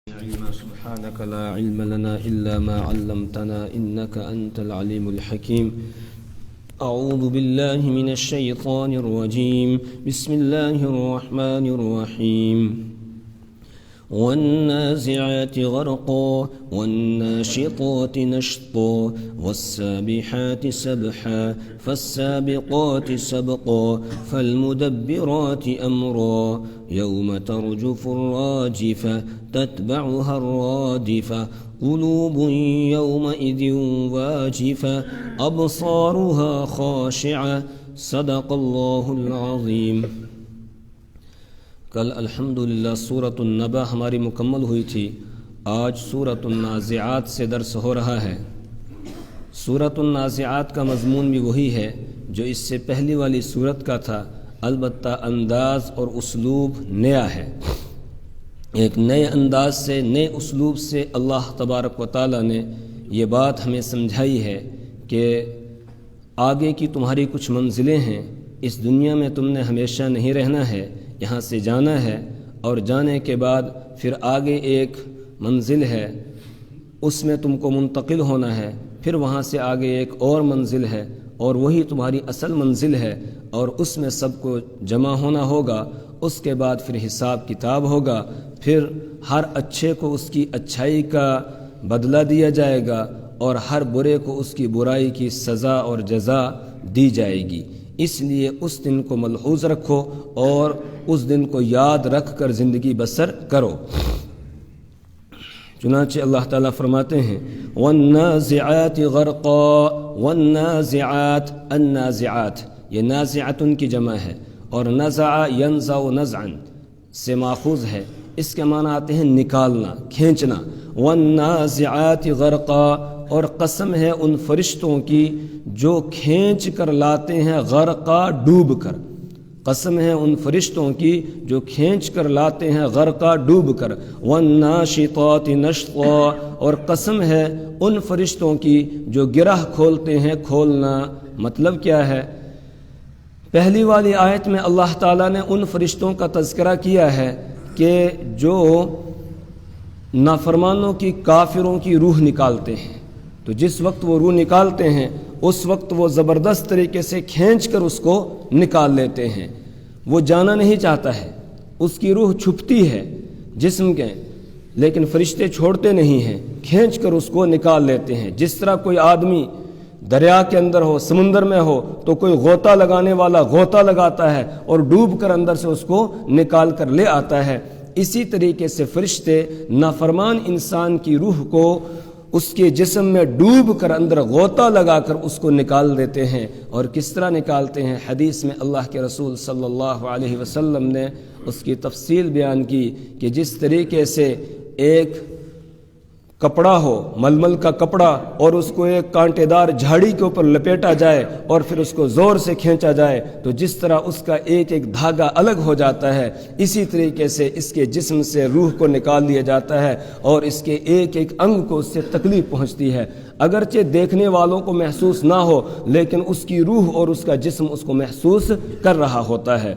سبحانك لا علم لنا إلا ما علمتنا إنك أنت العليم الحكيم. أعوذ بالله من الشيطان الرجيم. بسم الله الرحمن الرحيم. والنازعات غرقا والناشطات نشطا والسابحات سبحا فالسابقات سبقا فالمدبرات أمرا يوم ترجف الراجفة تتبعها الرادفة قلوب يومئذ واجفة أبصارها خاشعة صدق الله العظيم. کل الحمدللہ سورۃ النبأ ہماری مکمل ہوئی تھی. آج سورۃ النازعات سے درس ہو رہا ہے. سورۃ النازعات کا مضمون بھی وہی ہے جو اس سے پہلی والی سورت کا تھا، البتہ انداز اور اسلوب نیا ہے. ایک نئے انداز سے، نئے اسلوب سے اللہ تبارک و تعالی نے یہ بات ہمیں سمجھائی ہے کہ آگے کی تمہاری کچھ منزلیں ہیں. اس دنیا میں تم نے ہمیشہ نہیں رہنا ہے، یہاں سے جانا ہے، اور جانے کے بعد پھر آگے ایک منزل ہے، اس میں تم کو منتقل ہونا ہے. پھر وہاں سے آگے ایک اور منزل ہے، اور وہی تمہاری اصل منزل ہے، اور اس میں سب کو جمع ہونا ہوگا. اس کے بعد پھر حساب کتاب ہوگا. پھر ہر اچھے کو اس کی اچھائی کا بدلہ دیا جائے گا، اور ہر برے کو اس کی برائی کی سزا اور جزا دی جائے گی. اس لیے اس دن کو ملحوظ رکھو اور اس دن کو یاد رکھ کر زندگی بسر کرو. چنانچہ اللہ تعالیٰ فرماتے ہیں والنازعات غرقا. والنازعات، النازعات یہ نازعتن کی جمع ہے، اور نزع ینزع نزعا سے ماخوذ ہے. اس کے معنی آتے ہیں نکالنا، کھینچنا. والنازعات غرقا، اور قسم ہے ان فرشتوں کی جو کھینچ کر لاتے ہیں غرقا، ڈوب کر. قسم ہے ان فرشتوں کی جو کھینچ کر لاتے ہیں غرقا، ڈوب کر. والناشطات نشطا، اور قسم ہے ان فرشتوں کی جو گرہ کھولتے ہیں کھولنا. مطلب کیا ہے؟ پہلی والی آیت میں اللہ تعالیٰ نے ان فرشتوں کا تذکرہ کیا ہے کہ جو نافرمانوں کی، کافروں کی روح نکالتے ہیں. تو جس وقت وہ روح نکالتے ہیں اس وقت وہ زبردست طریقے سے کھینچ کر اس کو نکال لیتے ہیں. وہ جانا نہیں چاہتا ہے، اس کی روح چھپتی ہے جسم کے، لیکن فرشتے چھوڑتے نہیں ہیں، کھینچ کر اس کو نکال لیتے ہیں. جس طرح کوئی آدمی دریا کے اندر ہو، سمندر میں ہو، تو کوئی غوطہ لگانے والا غوطہ لگاتا ہے اور ڈوب کر اندر سے اس کو نکال کر لے آتا ہے. اسی طریقے سے فرشتے نافرمان انسان کی روح کو اس کے جسم میں ڈوب کر اندر غوطہ لگا کر اس کو نکال دیتے ہیں. اور کس طرح نکالتے ہیں؟ حدیث میں اللہ کے رسول صلی اللہ علیہ وسلم نے اس کی تفصیل بیان کی کہ جس طریقے سے ایک کپڑا ہو، ململ کا کپڑا، اور اس کو ایک کانٹے دار جھاڑی کے اوپر لپیٹا جائے اور پھر اس کو زور سے کھینچا جائے تو جس طرح اس کا ایک ایک دھاگا الگ ہو جاتا ہے، اسی طریقے سے اس کے جسم سے روح کو نکال دیا جاتا ہے اور اس کے ایک ایک انگ کو اس سے تکلیف پہنچتی ہے. اگرچہ دیکھنے والوں کو محسوس نہ ہو، لیکن اس کی روح اور اس کا جسم اس کو محسوس کر رہا ہوتا ہے.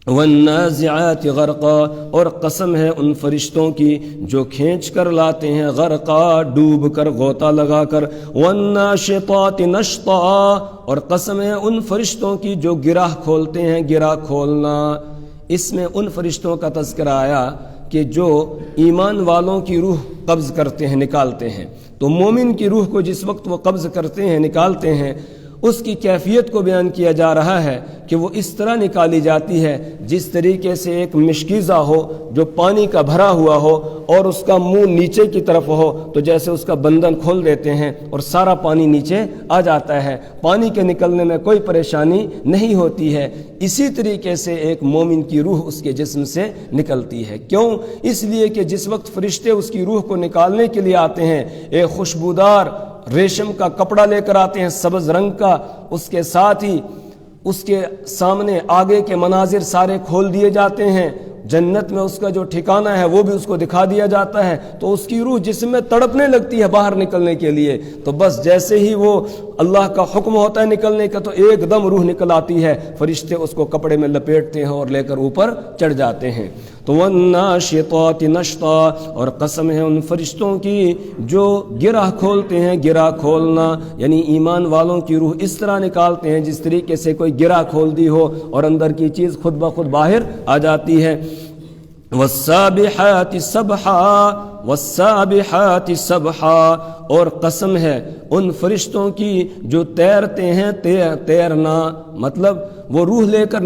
والنازعات غرقا، اور قسم ہے ان فرشتوں کی جو کھینچ کر لاتے ہیں غرقا، ڈوب کر، غوطہ لگا کر. والناشطات نشطا، اور قسم ہے ان فرشتوں کی جو گرہ کھولتے ہیں، گرہ کھولنا. اس میں ان فرشتوں کا تذکرہ آیا کہ جو ایمان والوں کی روح قبض کرتے ہیں، نکالتے ہیں. تو مومن کی روح کو جس وقت وہ قبض کرتے ہیں، نکالتے ہیں، اس کی کیفیت کو بیان کیا جا رہا ہے کہ وہ اس طرح نکالی جاتی ہے جس طریقے سے ایک مشکیزہ ہو جو پانی کا بھرا ہوا ہو اور اس کا منہ نیچے کی طرف ہو، تو جیسے اس کا بندن کھول دیتے ہیں اور سارا پانی نیچے آ جاتا ہے، پانی کے نکلنے میں کوئی پریشانی نہیں ہوتی ہے. اسی طریقے سے ایک مومن کی روح اس کے جسم سے نکلتی ہے. کیوں؟ اس لیے کہ جس وقت فرشتے اس کی روح کو نکالنے کے لیے آتے ہیں، ایک خوشبودار ریشم کا کپڑا لے کر آتے ہیں، سبز رنگ کا. اس کے ساتھ ہی اس کے سامنے آگے کے مناظر سارے کھول دیے جاتے ہیں. جنت میں اس کا جو ٹھکانہ ہے وہ بھی اس کو دکھا دیا جاتا ہے. تو اس کی روح جسم میں تڑپنے لگتی ہے باہر نکلنے کے لیے. تو بس جیسے ہی وہ اللہ کا حکم ہوتا ہے نکلنے کا تو ایک دم روح نکل آتی ہے. فرشتے اس کو کپڑے میں لپیٹتے ہیں اور لے کر اوپر چڑھ جاتے ہیں. تو والناشطات نشطا، اور قسم ہے ان فرشتوں کی جو گرہ کھولتے ہیں، گرہ کھولنا یعنی ایمان والوں کی روح اس طرح نکالتے ہیں جس طریقے سے کوئی گرہ کھول دی ہو اور اندر کی چیز خود بخود باہر آ جاتی ہے۔ والسابحات سبحا، والسابحات سبحا، اور قسم ہے ان فرشتوں کی جو تیرتے ہیں، تیرنا مطلب وہ روح لے کر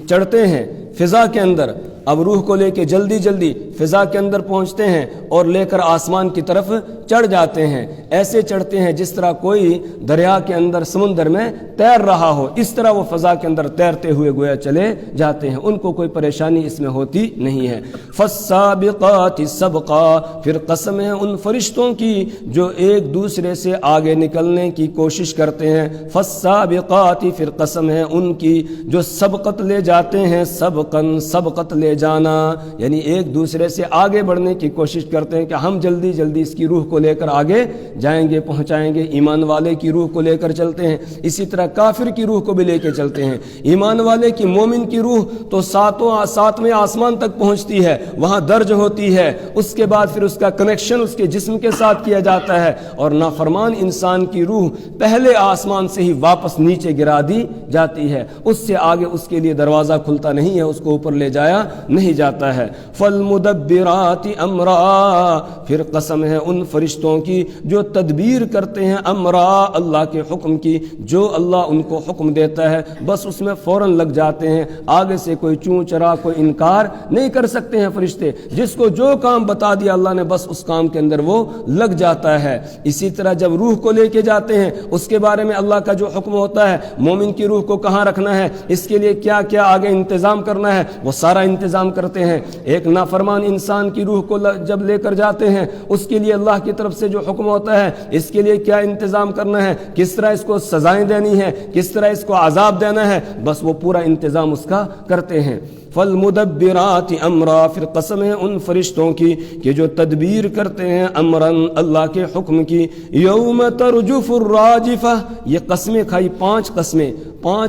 چڑھتے ہیں فضا کے اندر، اب روح کو لے کے جلدی جلدی فضا کے اندر پہنچتے ہیں اور لے کر آسمان کی طرف چڑھ جاتے ہیں، ایسے چڑھتے ہیں جس طرح کوئی دریا کے اندر سمندر میں تیر رہا ہو، اس طرح وہ فضا کے اندر تیرتے ہوئے گویا چلے جاتے ہیں، ان کو کوئی پریشانی اس میں ہوتی نہیں ہے۔ فالسابقات سبقا، پھر قسم ہے ان فرشتوں کی جو ایک دوسرے سے آگے نکلنے کی کوشش کرتے ہیں، فالسابقات، پھر قسم ہے ان کی جو سبقت لے جاتے ہیں، سبقن، سبقت لے جانا یعنی ایک دوسرے سے آگے بڑھنے کی کوشش کرتے ہیں کہ ہم جلدی جلدی اس کی روح کو لے کر آگے جائیں گے، پہنچائیں گے۔ ایمان والے کی روح کو لے کر چلتے ہیں، اسی طرح کافر کی روح کو بھی لے کے چلتے ہیں۔ ایمان والے کی، مومن کی روح تو ساتویں آسمان تک پہنچتی ہے، وہاں درج ہوتی ہے، اس کے بعد پھر اس کا کنیکشن اس کے جسم کے ساتھ کیا جاتا ہے، اور نافرمان انسان کی روح پہلے آسمان سے ہی واپس نیچے گرا دی جاتی ہے، اس سے آگے اس کے لیے دروازہ کھلتا نہیں ہے، اس کو اوپر لے جایا نہیں جاتا ہے۔ فالمدبرات امرا، پھر قسم ہے ان فرشتوں کی جو تدبیر کرتے ہیں، امرا، اللہ کے حکم کی، جو اللہ ان کو حکم دیتا ہے بس اس میں فوراً لگ جاتے ہیں، آگے سے کوئی چوں چرا کوئی انکار نہیں کر سکتے ہیں فرشتے، جس کو جو کام بتا دیا اللہ نے بس اس کام کے اندر وہ لگ جاتا ہے۔ اسی طرح جب روح کو لے کے جاتے ہیں اس کے بارے میں اللہ کا جو حکم ہوتا ہے، مومن کی روح کو کہاں رکھنا ہے، اس کے لیے کیا کیا آگے انتظام کرنا ہے، وہ سارا انتظام کرتے ہیں۔ ایک نافرمان انسان کی روح کو جب لے کر جاتے ہیں اس کے لیے اللہ کی طرف سے جو حکم ہوتا ہے، اس کے لیے کیا انتظام کرنا ہے، کس طرح اس کو سزائیں دینی ہے، کس طرح اس کو عذاب دینا ہے، بس وہ پورا انتظام اس کا کرتے ہیں۔ فالمدبرات امرا، پھر قسم ہے ان فرشتوں کی کہ جو تدبیر کرتے ہیں، امرن، اللہ کے حکم کی۔ یوم ترجف الراجفہ، یہ قسمیں کھائی، پانچ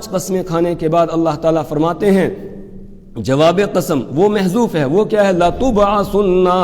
قسمیں کھانے کے بعد اللہ تعالیٰ فرماتے ہیں جواب قسم وہ محذوف ہے، وہ کیا ہے، لَتُبْعَثُنَّ،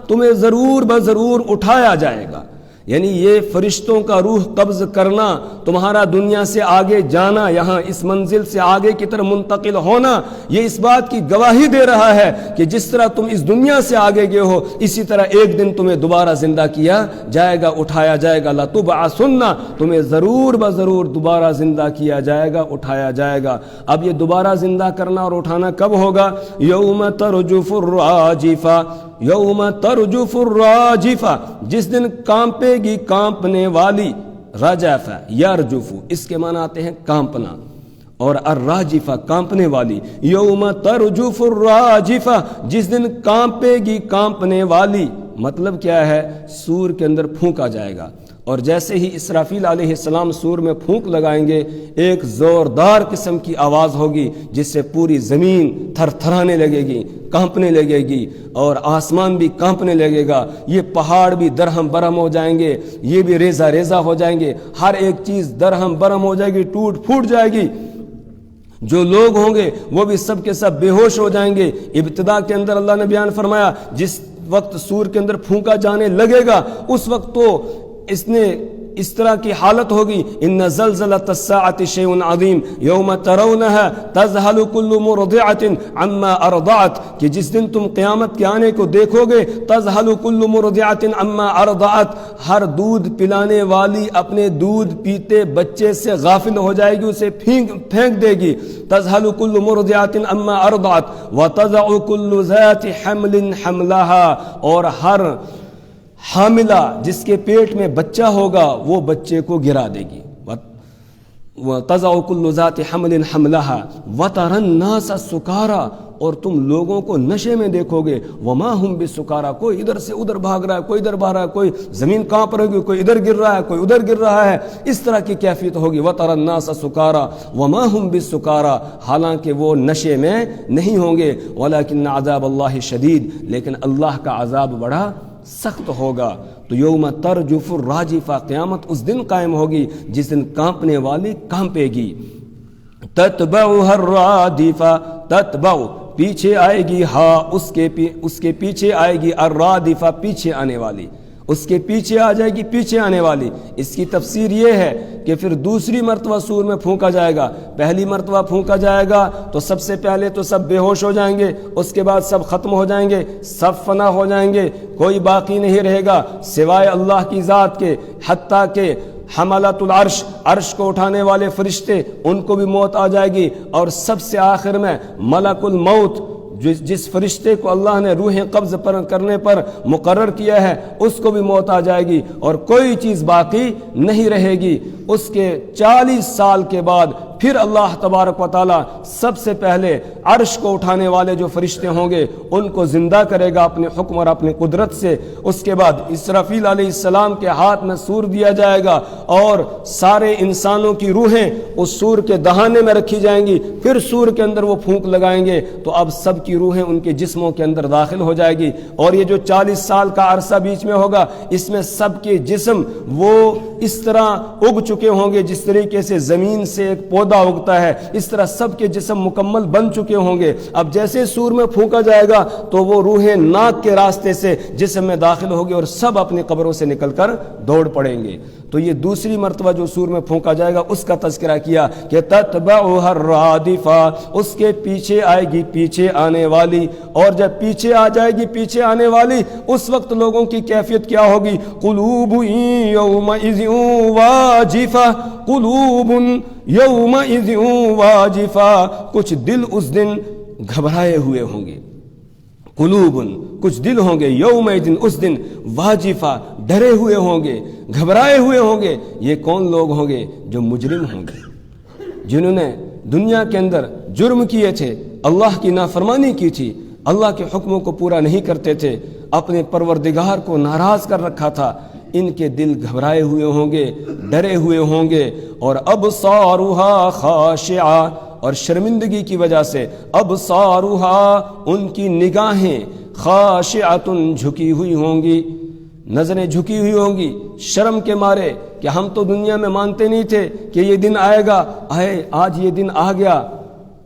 تمہیں ضرور بضرور اٹھایا جائے گا، یعنی یہ فرشتوں کا روح قبض کرنا، تمہارا دنیا سے آگے جانا، یہاں اس منزل سے آگے کی طرف منتقل ہونا، یہ اس بات کی گواہی دے رہا ہے کہ جس طرح تم اس دنیا سے آگے گئے ہو اسی طرح ایک دن تمہیں دوبارہ زندہ کیا جائے گا، اٹھایا جائے گا۔ لَتُبْعَثُنَّ، تمہیں ضرور بضرور دوبارہ زندہ کیا جائے گا، اٹھایا جائے گا۔ اب یہ دوبارہ زندہ کرنا اور اٹھانا کب ہوگا؟ یوم ترجف الراجفہ، یوم ترجف الراجفہ، جس دن کانپے گی کانپنے والی، رجف یرجف، اس کے معنی آتے ہیں کانپنا، اور الراجفہ کانپنے والی۔ یوم ترجف الراجفہ، جس دن کانپے گی کانپنے والی، مطلب کیا ہے، سور کے اندر پھونکا جائے گا، اور جیسے ہی اسرافیل علیہ السلام سور میں پھونک لگائیں گے ایک زوردار قسم کی آواز ہوگی جس سے پوری زمین تھر تھرانے لگے گی، کانپنے لگے گی، اور آسمان بھی کانپنے لگے گا، یہ پہاڑ بھی درہم برہم ہو جائیں گے، یہ بھی ریزہ ریزہ ہو جائیں گے، ہر ایک چیز درہم برہم ہو جائے گی، ٹوٹ پھوٹ جائے گی، جو لوگ ہوں گے وہ بھی سب کے سب بے ہوش ہو جائیں گے۔ ابتدا کے اندر اللہ نے بیان فرمایا جس وقت سور کے اندر پھونکا جانے لگے گا اس وقت تو اس طرح کی حالت ہوگی، ان زلزلۃ الساعۃ شیء عظیم یوم ترونها تذہل کل مرضعۃ عما ارضعت، کہ جس دن تم قیامت کے آنے کو دیکھو گے، تذہل کل مرضعۃ عما ارضعت، ہر دودھ پلانے والی اپنے دودھ پیتے بچے سے غافل ہو جائے گی، اسے پھینک دے گی۔ تذہل کل مرضعۃ عما ارضعت وتضع کل ذات حمل حملها، اور ہر حاملہ جس کے پیٹ میں بچہ ہوگا وہ بچے کو گرا دے گی۔ وَتَضَعُ كُلُّ ذَاتِ حَمْلٍ حَمْلَهَا وَتَرَى النَّاسَ سُكَارَى، اور تم لوگوں کو نشے میں دیکھو گے، وَمَا هُمْ بِسُكَارَى، کوئی ادھر سے ادھر بھاگ رہا ہے، کوئی ادھر بھاگ رہا ہے، کوئی زمین کانپ رہی ہے، کوئی ادھر گر رہا ہے، کوئی ادھر گر رہا ہے، اس طرح کی کیفیت ہوگی۔ وَتَرَى النَّاسَ سُكَارَى وَمَا هُمْ بِسُكَارَى، حالانکہ وہ نشے میں نہیں ہوں گے، وَلَكِنَّ عَذَابَ اللَّهِ شَدِيد، لیکن اللہ کا عذاب بڑا سخت ہوگا۔ تو یوم ترجف الراجفہ، قیامت اس دن قائم ہوگی جس دن کانپنے والی کانپے گی۔ تتبعها الرادفہ، تتبع پیچھے آئے گی ہا اس کے پیچھے آئے گی الرادفہ پیچھے آنے والی، اس کے پیچھے آ جائے گی پیچھے آنے والی۔ اس کی تفسیر یہ ہے کہ پھر دوسری مرتبہ سور میں پھونکا جائے گا۔ پہلی مرتبہ پھونکا جائے گا تو سب سے پہلے تو سب بے ہوش ہو جائیں گے، اس کے بعد سب ختم ہو جائیں گے، سب فنا ہو جائیں گے، کوئی باقی نہیں رہے گا سوائے اللہ کی ذات کے، حتیٰ کہ حملۃ العرش، عرش کو اٹھانے والے فرشتے، ان کو بھی موت آ جائے گی، اور سب سے آخر میں ملک الموت، جس فرشتے کو اللہ نے روح قبض کرنے پر مقرر کیا ہے، اس کو بھی موت آ جائے گی اور کوئی چیز باقی نہیں رہے گی۔ اس کے 40 سال کے بعد پھر اللہ تبارک و تعالی سب سے پہلے عرش کو اٹھانے والے جو فرشتے ہوں گے ان کو زندہ کرے گا اپنے حکم اور اپنی قدرت سے۔ اس کے بعد اسرافیل علیہ السلام کے ہاتھ میں سور دیا جائے گا اور سارے انسانوں کی روحیں اس سور کے دہانے میں رکھی جائیں گی، پھر سور کے اندر وہ پھونک لگائیں گے تو اب سب کی روحیں ان کے جسموں کے اندر داخل ہو جائے گی، اور یہ جو 40 سال کا عرصہ بیچ میں ہوگا اس میں سب کے جسم وہ اس طرح اگ چکے ہوں گے جس طریقے سے زمین سے ایک پودا اگتا ہے، اس طرح سب کے جسم مکمل بن چکے ہوں گے۔ اب جیسے سور میں پھونکا جائے گا تو وہ روحیں ناک کے راستے سے جسم میں داخل ہوگی اور سب اپنی قبروں سے نکل کر دوڑ پڑیں گے۔ تو یہ دوسری مرتبہ جو سور میں پھونکا جائے گا اس کا تذکرہ کیا کہ تتبعها الرادفہ، اس کے پیچھے آئے گی پیچھے آنے والی، اور جب پیچھے آ جائے گی پیچھے آنے والی اس وقت لوگوں کی کیفیت کیا ہوگی؟ قلوب یومئذ واجفہ، قلوب یومئذ واجفہ، کچھ دل اس دن گھبرائے ہوئے ہوں گے، قلوب کچھ دل ہوں گے، یومئذ اس دن، واجفہ ڈرے ہوئے ہوں گے، گھبرائے ہوئے ہوں گے۔ یہ کون لوگ ہوں گے؟ جو مجرم ہوں گے، جنہوں نے دنیا کے اندر جرم کیے تھے، اللہ کی نافرمانی کی تھی، اللہ کے حکموں کو پورا نہیں کرتے تھے، اپنے پروردگار کو ناراض کر رکھا تھا، ان کے دل گھبرائے ہوئے ہوں گے، ڈرے ہوئے ہوں گے، اور ابصارها خاشعہ، اور شرمندگی کی وجہ سے ابصارها ان کی نگاہیں خاشعۃ جھکی ہوئی ہوں گی، نظریں جھکی ہوئی ہوں گی شرم کے مارے کہ ہم تو دنیا میں مانتے نہیں تھے کہ یہ دن آئے گا، آج یہ دن آ گیا،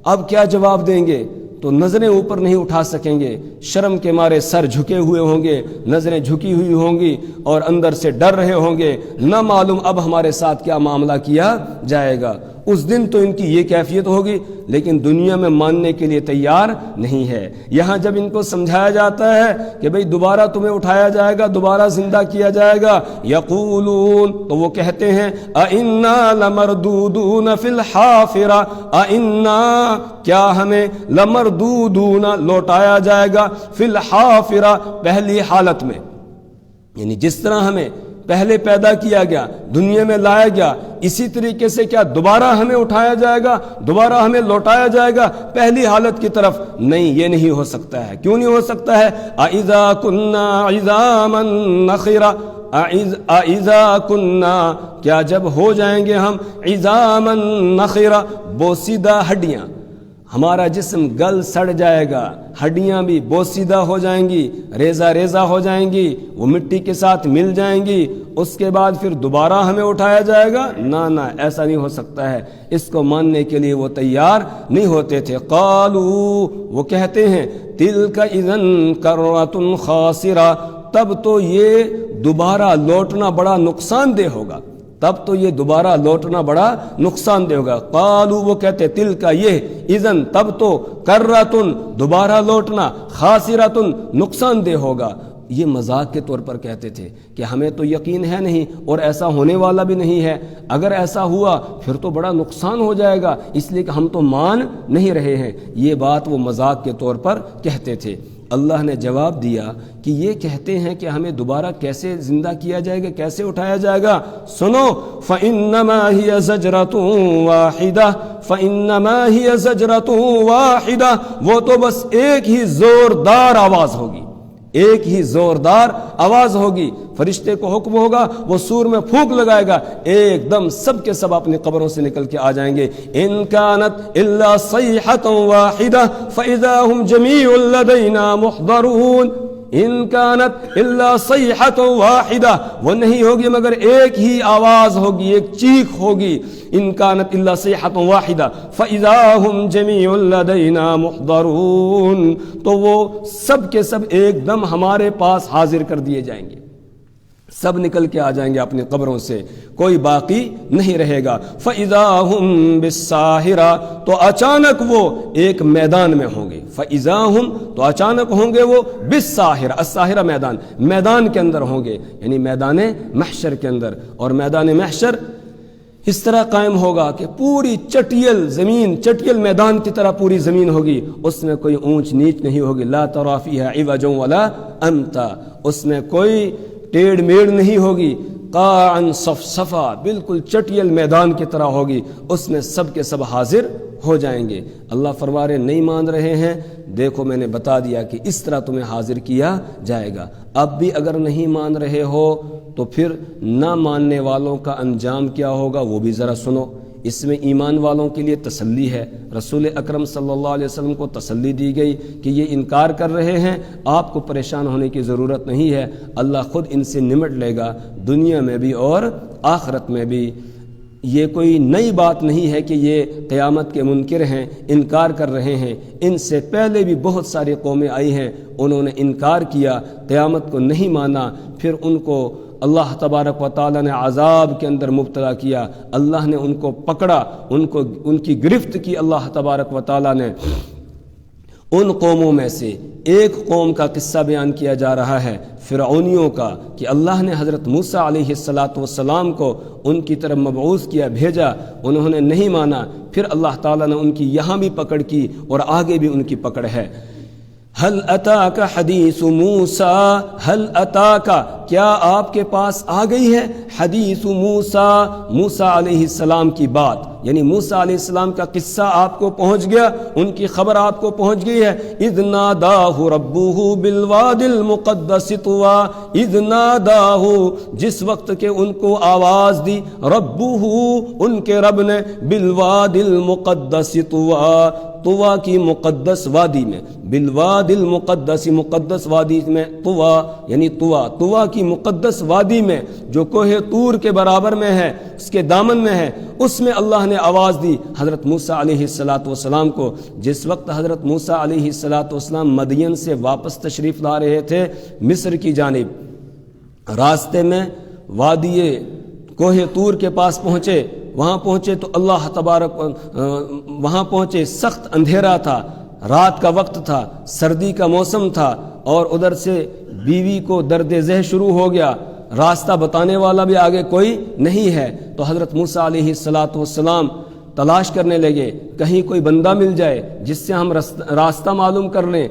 اب کیا جواب دیں گے؟ تو نظریں اوپر نہیں اٹھا سکیں گے، شرم کے مارے سر جھکے ہوئے ہوں گے، نظریں جھکی ہوئی ہوں گی، اور اندر سے ڈر رہے ہوں گے، نہ معلوم اب ہمارے ساتھ کیا معاملہ کیا جائے گا۔ اس دن تو ان کی یہ کیفیت ہوگی، لیکن دنیا میں ماننے کے لیے تیار نہیں ہے۔ یہاں جب ان کو سمجھایا جاتا ہے کہ بھئی دوبارہ تمہیں اٹھایا جائے گا، دوبارہ زندہ کیا جائے گا، یقولون تو وہ کہتے ہیں اَإِنَّا لَمَرْدُودُونَ فِي الْحَافِرَةِ، اَإِنَّا کیا ہمیں لَمَرْدُودُونَ لوٹایا جائے گا، فِي الْحَافِرَةِ پہلی حالت میں، یعنی جس طرح ہمیں پہلے پیدا کیا گیا، دنیا میں لایا گیا، اسی طریقے سے کیا دوبارہ ہمیں اٹھایا جائے گا، دوبارہ ہمیں لوٹایا جائے گا پہلی حالت کی طرف؟ نہیں، یہ نہیں ہو سکتا ہے۔ کیوں نہیں ہو سکتا ہے؟ اَإِذَا كُنَّا عِظَامًا نَخِرَةً، اَإِذَا كُنَّا کیا جب ہو جائیں گے ہم عِظَامًا نَخِرَةً بوسیدہ ہڈیاں، ہمارا جسم گل سڑ جائے گا، ہڈیاں بھی بوسیدہ ہو جائیں گی، ریزہ ریزہ ہو جائیں گی، وہ مٹی کے ساتھ مل جائیں گی، اس کے بعد پھر دوبارہ ہمیں اٹھایا جائے گا؟ نہ ایسا نہیں ہو سکتا ہے۔ اس کو ماننے کے لیے وہ تیار نہیں ہوتے تھے۔ قالوا وہ کہتے ہیں تلک اذن کرۃ خاسرہ، تب تو یہ دوبارہ لوٹنا بڑا نقصان دہ ہوگا، تب تو یہ دوبارہ لوٹنا بڑا نقصان دہ ہوگا۔ قالوا وہ کہتے تل کا یہ، اذن تب تو، کرۃن دوبارہ لوٹنا، خاسرۃن نقصان دہ ہوگا۔ یہ مذاق کے طور پر کہتے تھے کہ ہمیں تو یقین ہے نہیں اور ایسا ہونے والا بھی نہیں ہے، اگر ایسا ہوا پھر تو بڑا نقصان ہو جائے گا، اس لیے کہ ہم تو مان نہیں رہے ہیں۔ یہ بات وہ مذاق کے طور پر کہتے تھے۔ اللہ نے جواب دیا کہ یہ کہتے ہیں کہ ہمیں دوبارہ کیسے زندہ کیا جائے گا، کیسے اٹھایا جائے گا؟ سنو، فَإِنَّمَا هِيَ زَجْرَةٌ وَاحِدَةٌ فَإِنَّمَا هِيَ زَجْرَةٌ وَاحِدَةٌ وہ تو بس ایک ہی زوردار آواز ہوگی، ایک ہی زوردار آواز ہوگی، فرشتے کو حکم ہوگا، وہ سور میں پھونک لگائے گا، ایک دم سب کے سب اپنی قبروں سے نکل کے آ جائیں گے۔ ان كانت الا صيحة واحدة فاذا هم جميع لدينا محضرون، ان کانت الا صیحۃ واحدہ، وہ نہیں ہوگی مگر ایک ہی آواز ہوگی، ایک چیخ ہوگی، ان کانت الا صیحۃ واحدہ فاذا هم جميع لدینا محضرون، تو وہ سب کے سب ایک دم ہمارے پاس حاضر کر دیے جائیں گے، سب نکل کے آ جائیں گے اپنی قبروں سے، کوئی باقی نہیں رہے گا۔ فَإِذَا هُمْ بِالسَّاهِرَةِ، تو اچانک وہ ایک میدان میں ہوں گے، فَإِذَا هُمْ، تو اچانک ہوں گے وہ بِالسَّاهِرَةِ، الساہرہ میدان کے اندر ہوں گے، یعنی میدان محشر کے اندر، اور میدان محشر اس طرح قائم ہوگا کہ پوری چٹیل زمین، چٹیل میدان کی طرح پوری زمین ہوگی، اس میں کوئی اونچ نیچ نہیں ہوگی، لا تری فیہا عوجا ولا امتا، اس میں کوئی ٹیڑھ میڑ نہیں ہوگی، قاعا صفصفا، بالکل چٹیل میدان کی طرح ہوگی، اس میں سب کے سب حاضر ہو جائیں گے۔ اللہ فرما رہے نہیں مان رہے ہیں، دیکھو میں نے بتا دیا کہ اس طرح تمہیں حاضر کیا جائے گا، اب بھی اگر نہیں مان رہے ہو تو پھر نہ ماننے والوں کا انجام کیا ہوگا وہ بھی ذرا سنو۔ اس میں ایمان والوں کے لیے تسلی ہے، رسول اکرم صلی اللہ علیہ وسلم کو تسلی دی گئی کہ یہ انکار کر رہے ہیں، آپ کو پریشان ہونے کی ضرورت نہیں ہے، اللہ خود ان سے نمٹ لے گا، دنیا میں بھی اور آخرت میں بھی۔ یہ کوئی نئی بات نہیں ہے کہ یہ قیامت کے منکر ہیں، انکار کر رہے ہیں، ان سے پہلے بھی بہت ساری قومیں آئی ہیں، انہوں نے انکار کیا، قیامت کو نہیں مانا، پھر ان کو اللہ تبارک و تعالیٰ نے عذاب کے اندر مبتلا کیا، اللہ نے ان کو پکڑا، ان کی گرفت کی اللہ تبارک و تعالیٰ نے۔ ان قوموں میں سے ایک قوم کا قصہ بیان کیا جا رہا ہے، فرعونیوں کا، کہ اللہ نے حضرت موسیٰ علیہ السلام کو ان کی طرف مبعوث کیا، بھیجا، انہوں نے نہیں مانا، پھر اللہ تعالیٰ نے ان کی یہاں بھی پکڑ کی اور آگے بھی ان کی پکڑ ہے۔ ہل اتاک حدیث موسیٰ، ہل اتاک، کیا آپ کے پاس آ گئی ہے حدیث موسیٰ، موسیٰ علیہ السلام کی بات، یعنی موسیٰ علیہ السلام کا قصہ آپ کو پہنچ گیا، ان کی خبر آپ کو پہنچ گئی ہے۔ اذ ناداہ ربہ بالوادی المقدس طویٰ، اذ ناداہ، جس وقت کہ ان کو آواز دی، ربہ، ان کے رب نے، بالوادی المقدس طویٰ، طویٰ کی مقدس وادی میں، بالوادی المقدس، مقدس وادی میں، طویٰ یعنی طویٰ کی مقدس وادی میں جو کوہ طور کے برابر میں ہے، اس کے دامن میں ہے، اس میں اللہ نے آواز دی حضرت موسیٰ علیہ السلام کو۔ جس وقت حضرت موسیٰ علیہ السلام مدین سے واپس تشریف لا رہے تھے مصر کی جانب، راستے میں وادی کوہ طور کے پاس پہنچے، وہاں پہنچے تو اللہ تبارک، وہاں پہنچے، سخت اندھیرا تھا، رات کا وقت تھا، سردی کا موسم تھا، اور ادھر سے بیوی کو درد ذہ شروع ہو گیا، راستہ بتانے والا بھی آگے کوئی نہیں ہے، تو حضرت موسیٰ علیہ السلام تلاش کرنے لگے، کہیں کوئی بندہ مل جائے جس سے ہم راستہ معلوم کر لیں،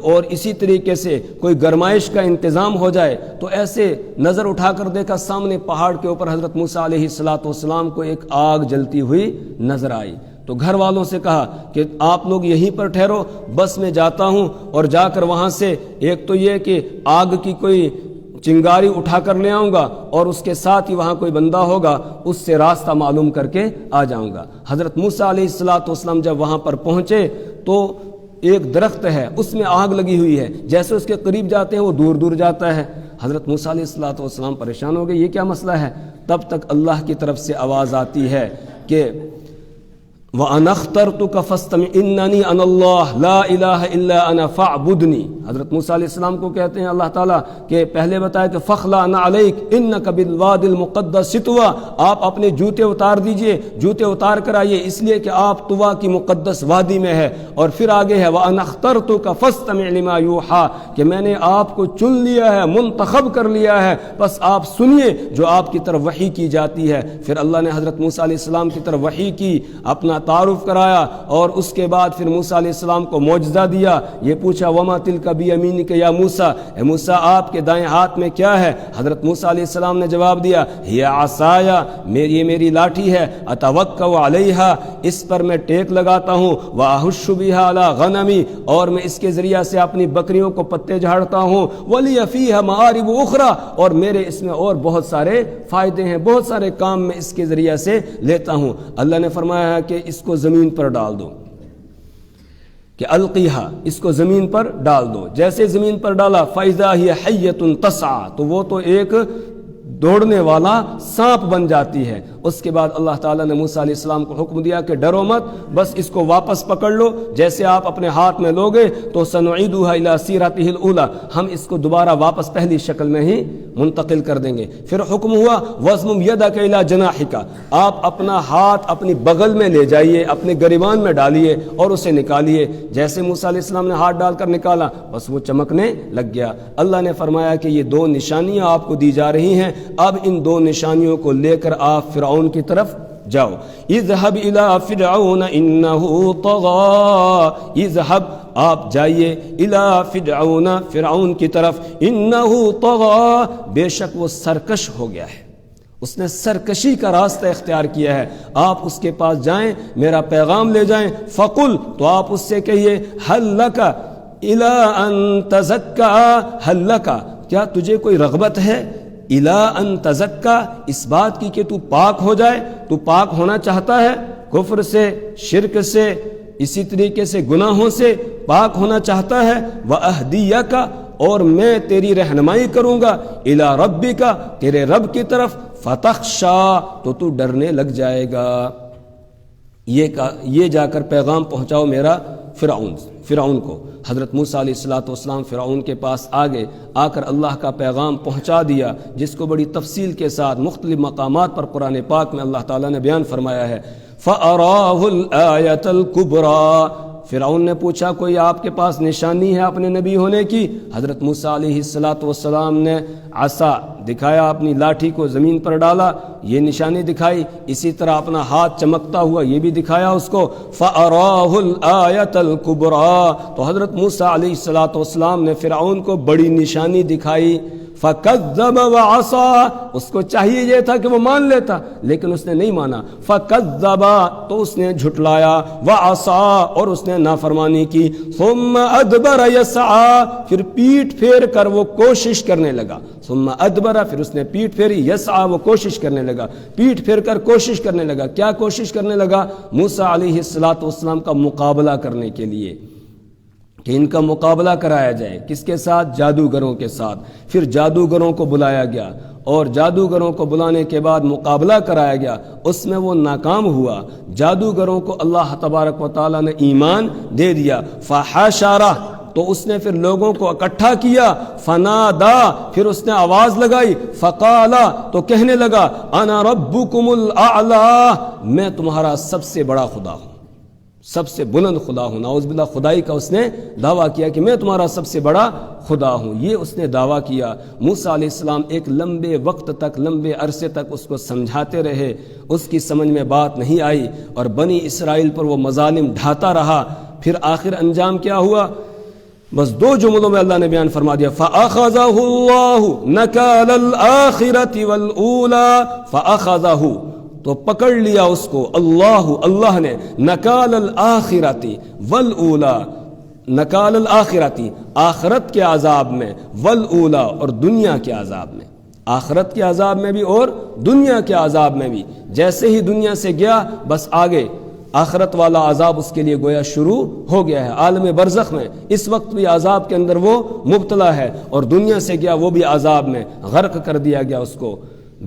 اور اسی طریقے سے کوئی گرمائش کا انتظام ہو جائے۔ تو ایسے نظر اٹھا کر دیکھا، سامنے پہاڑ کے اوپر حضرت موسیٰ علیہ السلام کو ایک آگ جلتی ہوئی نظر آئی، تو گھر والوں سے کہا کہ آپ لوگ یہیں پر ٹھہرو، بس میں جاتا ہوں، اور جا کر وہاں سے ایک تو یہ کہ آگ کی کوئی چنگاری اٹھا کر لے آؤں گا، اور اس کے ساتھ ہی وہاں کوئی بندہ ہوگا، اس سے راستہ معلوم کر کے آ جاؤں گا۔ حضرت موسیٰ علیہ السلام جب وہاں پر پہنچے تو ایک درخت ہے، اس میں آگ لگی ہوئی ہے، جیسے اس کے قریب جاتے ہیں وہ دور دور جاتا ہے۔ حضرت موسیٰ علیہ السلام پریشان ہو گئے، یہ کیا مسئلہ ہے؟ تب تک اللہ کی طرف سے آواز آتی ہے کہ وَأَنَا اخْتَرْتُكَ فَاسْتَمِعْ إِنَّنِي أَنَا اللَّهُ لَا إِلَهَ إِلَّا أَنَا فَاعْبُدْنِي۔ حضرت موسیٰ علیہ السلام کو کہتے ہیں اللہ تعالیٰ کہ پہلے بتایا کہ فَخْلَعْ نَعْلَيْكَ إِنَّكَ بِالْوَادِ الْمُقَدَّسِ طُوًى، آپ اپنے جوتے اتار دیجئے، جوتے اتار کر آئیے، اس لیے کہ آپ طویٰ کی مقدس وادی میں ہے۔ اور پھر آگے ہے وَأَنَا اخْتَرْتُكَ فَاسْتَمِعْ لِمَا يُوحَىٰ، کہ میں نے آپ کو چن لیا ہے، منتخب کر لیا ہے، بس آپ سنیے جو آپ کی طرف وحی کی جاتی ہے۔ پھر اللہ نے حضرت موسیٰ علیہ السلام کی طرف وحی کی، اپنا تعارف کرایا، اور اس کے بعد پھر موسیٰ علیہ السلام کو معجزہ دیا، یہ پوچھا وما تلک بیمینک یا موسیٰ، اے موسیٰ آپ کے دائیں ہاتھ میں کیا ہے؟ حضرت موسیٰ علیہ السلام نے جواب دیا ہی عصایا، یہ میری لاٹھی ہے، اتوکا علیہا، اس پر میں ٹیک لگاتا ہوں، واہش بہا علی غنمی، اور میں اس کے ذریعہ سے اپنی بکریوں کو پتے جھاڑتا ہوں، ولی فیہا معارب اخری، اور میرے اس میں اور بہت سارے فائدے ہیں، بہت سارے کام میں اس کے ذریعہ سے لیتا ہوں۔ اللہ نے فرمایا کہ اس کو زمین پر ڈال دو، کہ القیہا، اس کو زمین پر ڈال دو. جیسے زمین پر ڈالا فَإِذَا هِيَ حَيَّةٌ تَسْعَىٰ، تو وہ تو ایک دوڑنے والا سانپ بن جاتی ہے. اس کے بعد اللہ تعالیٰ نے موسیٰ علیہ السلام کو حکم دیا کہ ڈرو مت، بس اس کو واپس پکڑ لو. جیسے آپ اپنے ہاتھ میں لوگے تو سَنُعِيدُهَا إِلَىٰ سِيرَتِهِ الْأُولَىٰ، ہم اس کو دوبارہ واپس پہلی شکل میں ہی منتقل کر دیں گے. پھر حکم ہوا وَاضْمُمْ يَدَكَ إِلَىٰ جَنَاحِكَ، آپ اپنا ہاتھ اپنی بغل میں لے جائیے، اپنے گریبان میں ڈالیے اور اسے نکالیے. جیسے موسیٰ علیہ السلام نے ہاتھ ڈال کر نکالا بس وہ چمکنے لگ گیا. اللہ نے فرمایا کہ یہ دو نشانیاں آپ کو دی جا رہی ہیں، اب ان دو نشانیوں کو لے کر آپ فرعون کی طرف جاؤ. اذهب الى فرعون انه طغى، اذهب آپ جائیے الى فرعون، فرعون کی طرف، انه طغى، بے شک وہ سرکش ہو گیا ہے، اس نے سرکشی کا راستہ اختیار کیا ہے. آپ اس کے پاس جائیں، میرا پیغام لے جائیں. فقل، تو آپ اس سے کہیے هل لك الى ان تزكى، هل لك، کیا تجھے کوئی رغبت ہے الى ان تزکا، اس بات کی کہ تو پاک ہو جائے، تو پاک ہونا چاہتا ہے کفر سے، شرک سے، اسی طریقے سے گناہوں سے پاک ہونا چاہتا ہے. وَأَهْدِيَكَ، اور میں تیری رہنمائی کروں گا، الى ربک، تیرے رب کی طرف، فَتَخْشَى، تو ڈرنے لگ جائے گا. یہ جا کر پیغام پہنچاؤ میرا فرعون کو. حضرت موسیٰ علیہ السلام فرعون کے پاس آگے آ کر اللہ کا پیغام پہنچا دیا، جس کو بڑی تفصیل کے ساتھ مختلف مقامات پر قرآن پاک میں اللہ تعالیٰ نے بیان فرمایا ہے. فَأَرَاهُ الْآيَةَ الْكُبْرَى، فرعون نے پوچھا کوئی آپ کے پاس نشانی ہے اپنے نبی ہونے کی؟ حضرت موسیٰ علیہ السلام نے عصا دکھایا، اپنی لاٹھی کو زمین پر ڈالا، یہ نشانی دکھائی. اسی طرح اپنا ہاتھ چمکتا ہوا یہ بھی دکھایا اس کو. فَأَرَاهُ الْآيَةَ الْكُبْرَى، تو حضرت موسیٰ علیہ السلام نے فرعون کو بڑی نشانی دکھائی. فَكَذَّبَ وَعَصَىٰ، اس کو چاہیے یہ تھا کہ وہ مان لیتا، لیکن اس نے نہیں مانا. فَكَذَّبَ، تو اس نے جھٹلایا. وَعَصَىٰ، اور اس نے نافرمانی کی. ثُمَّ أَدْبَرَ يَسْعَىٰ، پھر پیٹ پھیر کر وہ کوشش کرنے لگا. ثُمَّ أَدْبَرَ، پھر اس نے پیٹ پھیری. يَسْعَىٰ، وہ کوشش کرنے لگا، پیٹ پھیر کر کوشش کرنے لگا. کیا کوشش کرنے لگا؟ موسیٰ علیہ السلام کا مقابلہ کرنے کے لیے، کہ ان کا مقابلہ کرایا جائے. کس کے ساتھ؟ جادوگروں کے ساتھ. پھر جادوگروں کو بلایا گیا اور جادوگروں کو بلانے کے بعد مقابلہ کرایا گیا. اس میں وہ ناکام ہوا. جادوگروں کو اللہ تبارک و تعالیٰ نے ایمان دے دیا. فحاشرہ، تو اس نے پھر لوگوں کو اکٹھا کیا. فنادا، پھر اس نے آواز لگائی. فقالا، تو کہنے لگا انا ربکم الاعلی، میں تمہارا سب سے بڑا خدا ہوں، سب سے بلند خدا ہوں. نعوذ باللہ، خدائی کا اس نے دعویٰ کیا کہ میں تمہارا سب سے بڑا خدا ہوں. یہ اس نے دعویٰ کیا. موسیٰ علیہ السلام ایک لمبے وقت تک، لمبے عرصے تک اس کو سمجھاتے رہے، اس کی سمجھ میں بات نہیں آئی اور بنی اسرائیل پر وہ مظالم ڈھاتا رہا. پھر آخر انجام کیا ہوا؟ بس دو جملوں میں اللہ نے بیان فرما دیا. فَأَخَذَهُ اللَّهُ نَكَالَ الْآخِرَةِ وَالْأُولَىٰ، فَأَخَذَهُ، تو پکڑ لیا اس کو اللہ نے. نکال الآخرتی والأولا، نکال الآخرتی، آخرت کے عذاب میں، والاولا، اور دنیا کے عذاب میں. آخرت کے عذاب میں بھی اور دنیا کے عذاب میں بھی. جیسے ہی دنیا سے گیا بس آگے آخرت والا عذاب اس کے لیے گویا شروع ہو گیا ہے. عالم برزخ میں اس وقت بھی عذاب کے اندر وہ مبتلا ہے، اور دنیا سے گیا وہ بھی عذاب میں، غرق کر دیا گیا اس کو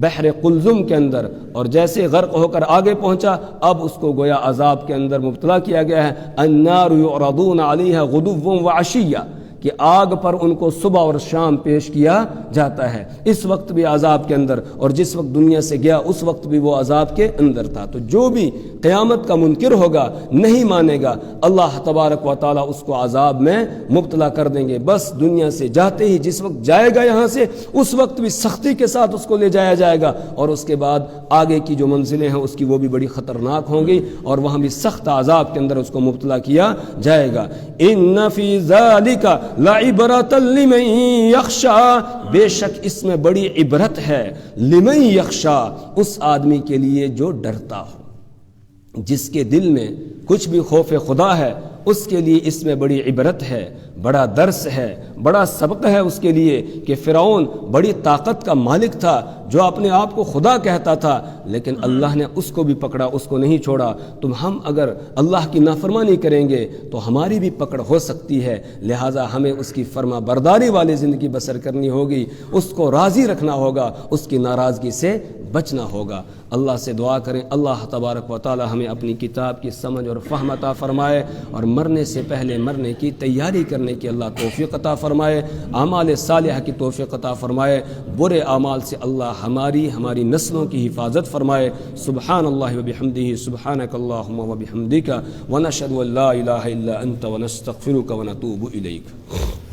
بحر قلزم کے اندر. اور جیسے غرق ہو کر آگے پہنچا اب اس کو گویا عذاب کے اندر مبتلا کیا گیا ہے. النار یعرضون علیہا غدوا وعشیا، کہ آگ پر ان کو صبح اور شام پیش کیا جاتا ہے. اس وقت بھی عذاب کے اندر، اور جس وقت دنیا سے گیا اس وقت بھی وہ عذاب کے اندر تھا. تو جو بھی قیامت کا منکر ہوگا، نہیں مانے گا، اللہ تبارک و تعالیٰ اس کو عذاب میں مبتلا کر دیں گے. بس دنیا سے جاتے ہی جس وقت جائے گا یہاں سے، اس وقت بھی سختی کے ساتھ اس کو لے جایا جائے گا، اور اس کے بعد آگے کی جو منزلیں ہیں اس کی وہ بھی بڑی خطرناک ہوں گی، اور وہاں بھی سخت عذاب کے اندر اس کو مبتلا کیا جائے گا. ان فی ذالک لعبرۃ لمن یخشی، بے شک اس میں بڑی عبرت ہے، لمن یخشی، اس آدمی کے لیے جو ڈرتا ہو، جس کے دل میں کچھ بھی خوف خدا ہے، اس کے لیے اس میں بڑی عبرت ہے. بڑا درس ہے، بڑا سبق ہے اس کے لیے کہ فرعون بڑی طاقت کا مالک تھا، جو اپنے آپ کو خدا کہتا تھا، لیکن اللہ نے اس کو بھی پکڑا، اس کو نہیں چھوڑا۔ تو ہم اگر اللہ کی نافرمانی کریں گے تو ہماری بھی پکڑ ہو سکتی ہے، لہٰذا ہمیں اس کی فرما برداری والی زندگی بسر کرنی ہوگی، اس کو راضی رکھنا ہوگا، اس کی ناراضگی سے بچنا ہوگا۔ اللہ سے دعا کریں اللہ تبارک و تعالی ہمیں اپنی کتاب کی سمجھ اور فہم عطا فرمائے، اور مرنے سے پہلے مرنے کی تیاری کرنے کی اللہ توفیق عطا فرمائے، اعمال صالحہ کی توفیق عطا فرمائے، برے اعمال سے اللہ ہماری نسلوں کی حفاظت فرمائے۔ سبحان اللہ و بحمدہ، سبحانک اللہم و بحمدک، ونشہد ان لا الہ الا انت ونستغفرک ونتوب الیک۔